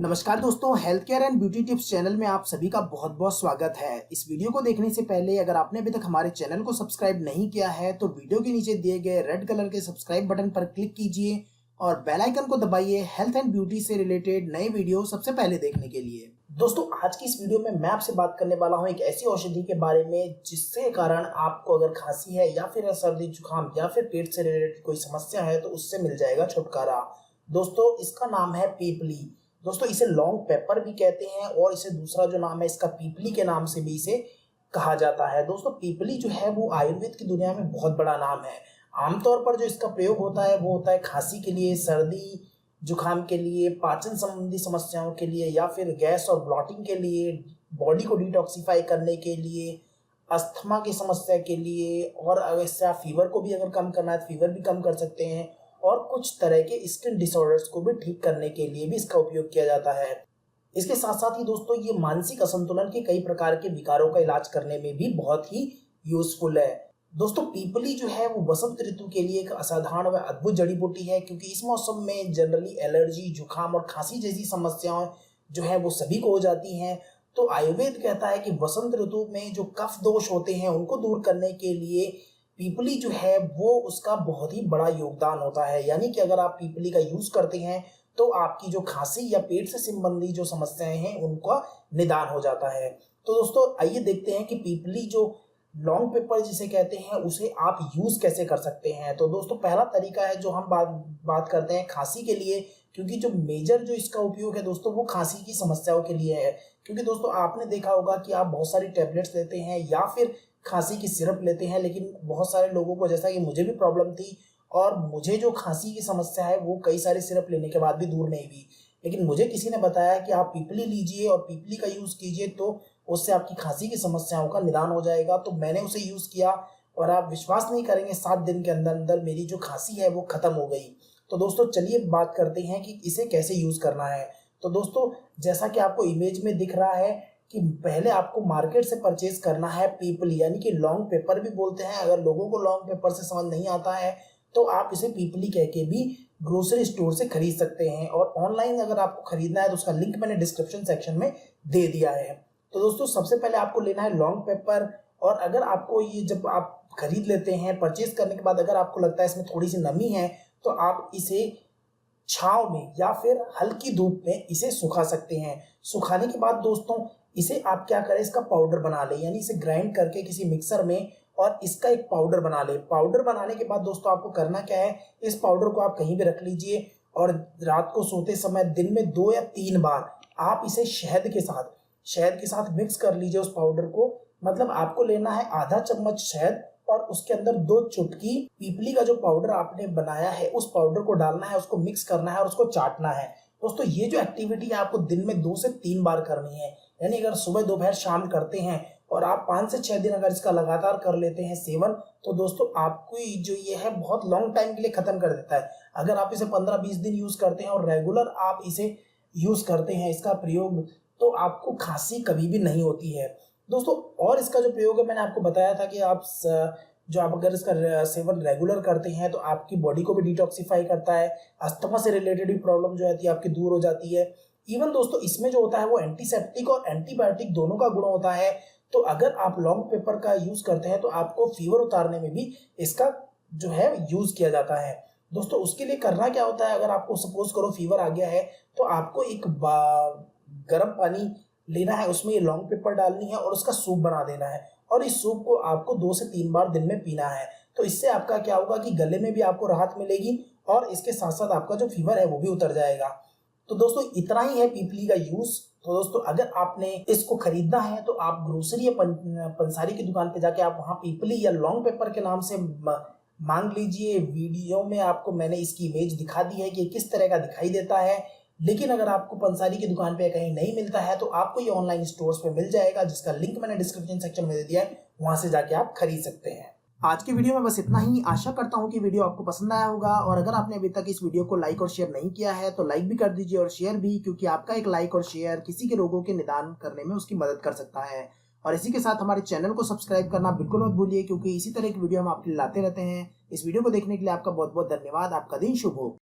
नमस्कार दोस्तों, health care and beauty tips channel में आप सभी का बहुत बहुत स्वागत है। इस वीडियो को देखने से पहले अगर आपने अभी तक हमारे चैनल को सब्सक्राइब नहीं किया है तो वीडियो के नीचे दिए गए रेड कलर के सब्सक्राइब बटन पर क्लिक कीजिए और बेल आइकन को दबाइए हेल्थ एंड ब्यूटी से रिलेटेड नए वीडियो सबसे पहले देखने के लिए। दोस्तों, आज की इस वीडियो में मैं आपसे बात करने वाला हूँ एक ऐसी औषधि के बारे में जिससे कारण आपको अगर खांसी है या फिर सर्दी जुकाम या फिर पेट से रिलेटेड कोई समस्या है तो उससे मिल जाएगा छुटकारा। दोस्तों, इसका नाम है पीपली। दोस्तों, इसे लॉन्ग पेपर भी कहते हैं और इसे दूसरा जो नाम है इसका पीपली के नाम से भी इसे कहा जाता है। दोस्तों, पीपली जो है वो आयुर्वेद की दुनिया में बहुत बड़ा नाम है। आमतौर पर जो इसका प्रयोग होता है वो होता है खांसी के लिए, सर्दी जुकाम के लिए, पाचन संबंधी समस्याओं के लिए या फिर गैस और ब्लॉटिंग के लिए, बॉडी को डिटॉक्सिफाई करने के लिए, अस्थमा की समस्या के लिए, और अगर फीवर को भी अगर कम करना है तो फीवर भी कम कर सकते हैं, और कुछ तरह के स्किन डिसऑर्डर्स को भी ठीक करने के लिए भी इसका उपयोग किया जाता है। इसके साथ साथ ही दोस्तों ये मानसिक असंतुलन के कई प्रकार के विकारों का इलाज करने में भी बहुत ही यूजफुल है। दोस्तों, पीपली जो है वो बसंत ऋतु के लिए एक असाधारण व अद्भुत जड़ी बूटी है, क्योंकि इस मौसम में जनरली एलर्जी, जुकाम और खांसी जैसी समस्याएं जो है वो सभी को हो जाती हैं। तो आयुर्वेद कहता है कि बसंत ऋतु में जो कफ दोष होते हैं उनको दूर करने के लिए पीपली जो है वो उसका बहुत ही बड़ा योगदान होता है। यानी कि अगर आप पीपली का यूज करते हैं तो आपकी जो खांसी या पेट से संबंधी जो समस्याएं हैं उनका निदान हो जाता है। तो दोस्तों, आइए देखते हैं कि पीपली जो लॉन्ग पेपर जिसे कहते हैं उसे आप यूज कैसे कर सकते हैं। तो दोस्तों, पहला तरीका है जो हम बात करते हैं खांसी के लिए, क्योंकि जो मेजर जो इसका उपयोग है दोस्तों वो खांसी की समस्याओं के लिए है। क्योंकि दोस्तों आपने देखा होगा कि आप बहुत सारी टैबलेट्स लेते हैं या फिर खांसी की सिरप लेते हैं, लेकिन बहुत सारे लोगों को, जैसा कि मुझे भी प्रॉब्लम थी और मुझे जो खांसी की समस्या है वो कई सारे सिरप लेने के बाद भी दूर नहीं हुई, लेकिन मुझे किसी ने बताया कि आप पीपली लीजिए और पीपली का यूज कीजिए तो उससे आपकी खांसी की समस्याओं का निदान हो जाएगा। तो मैंने उसे यूज किया और आप विश्वास नहीं करेंगे, 7 दिन के अंदर अंदर मेरी जो खांसी है वो खत्म हो गई। तो दोस्तों चलिए बात करते हैं कि इसे कैसे यूज करना है। तो दोस्तों, जैसा कि आपको इमेज में दिख रहा है कि पहले आपको मार्केट से परचेज करना है पीपली, यानी कि लॉन्ग पेपर भी बोलते हैं। अगर लोगों को लॉन्ग पेपर से समझ नहीं आता है तो आप इसे पीपली कह के भी ग्रोसरी स्टोर से खरीद सकते हैं, और ऑनलाइन अगर आपको खरीदना है तो उसका लिंक मैंने डिस्क्रिप्शन सेक्शन में दे दिया है। तो दोस्तों, सबसे पहले आपको लेना है लॉन्ग पेपर, और अगर आपको ये जब आप खरीद लेते हैं परचेज करने के बाद अगर आपको लगता है इसमें थोड़ी सी नमी है तो आप इसे छांव में या फिर हल्की धूप में इसे सुखा सकते हैं। सुखाने के बाद दोस्तों इसे आप क्या करें, इसका पाउडर बना लें, यानी इसे ग्राइंड करके किसी मिक्सर में और इसका एक पाउडर बना लें। पाउडर बनाने के बाद दोस्तों आपको करना क्या है, इस पाउडर को आप कहीं भी रख लीजिए और रात को सोते समय दिन में 2 या 3 बार आप इसे शहद के साथ मिक्स कर लीजिए उस पाउडर को। मतलब आपको लेना है आधा चम्मच शहद और उसके अंदर 2 चुटकी पीपली का जो पाउडर आपने बनाया है उस पाउडर को डालना है, उसको मिक्स करना है और उसको चाटना है। दोस्तों, ये जो एक्टिविटी है आपको दिन में 2 से 3 बार करनी है, यानी अगर सुबह दोपहर शाम करते हैं और आप 5 से 6 दिन अगर इसका लगातार कर लेते हैं सेवन, तो दोस्तों आपको जो ये है बहुत लॉन्ग टाइम के लिए खत्म कर देता है। अगर आप इसे 15-20 दिन यूज करते हैं और रेगुलर आप इसे यूज करते हैं इसका प्रयोग, तो आपको खांसी कभी भी नहीं होती है दोस्तों। और इसका जो प्रयोग है मैंने आपको बताया था कि आप अगर इसका सेवन रेगुलर करते हैं तो आपकी बॉडी को भी डिटॉक्सिफाई करता है, अस्थमा से रिलेटेड भी प्रॉब्लम जो है आपकी दूर हो जाती है। इवन दोस्तों इसमें जो होता है वो एंटीसेप्टिक और एंटीबायोटिक दोनों का गुण होता है। तो अगर आप लॉन्ग पेपर का यूज करते हैं तो आपको फीवर उतारने में भी इसका जो है यूज किया जाता है। दोस्तों, उसके लिए करना क्या होता है, अगर आपको सपोज करो फीवर आ गया है तो आपको एक गर्म पानी लेना है, उसमें ये लॉन्ग पेपर डालनी है और उसका सूप बना देना है, और इस सूप को आपको 2 से 3 बार दिन में पीना है। तो इससे आपका क्या होगा कि गले में भी आपको राहत मिलेगी और इसके साथ साथ आपका जो फीवर है वो भी उतर जाएगा। तो दोस्तों इतना ही है पीपली का यूज। तो दोस्तों अगर आपने इसको खरीदना है तो आप ग्रोसरी या पंसारी की दुकान पे जाके आप वहां पीपली या लॉन्ग पेपर के नाम से मांग लीजिए। वीडियो में आपको मैंने इसकी इमेज दिखा दी है कि किस तरह का दिखाई देता है, लेकिन अगर आपको पंसारी की दुकान पे कहीं नहीं मिलता है तो आपको ये ऑनलाइन स्टोर्स पे मिल जाएगा, जिसका लिंक मैंने डिस्क्रिप्शन सेक्शन में दे दिया है, वहां से जाके आप खरीद सकते हैं। आज की वीडियो में बस इतना ही। आशा करता हूं कि वीडियो आपको पसंद आया होगा, और अगर आपने अभी तक इस वीडियो को लाइक और शेयर नहीं किया है तो लाइक भी कर दीजिए और शेयर भी, क्योंकि आपका एक लाइक और शेयर किसी के रोगों के निदान करने में उसकी मदद कर सकता है। और इसी के साथ हमारे चैनल को सब्सक्राइब करना बिल्कुल मत भूलिए, क्योंकि इसी तरह की वीडियो हम आपके लिए लाते रहते हैं। इस वीडियो को देखने के लिए आपका बहुत बहुत धन्यवाद। आपका दिन शुभ हो।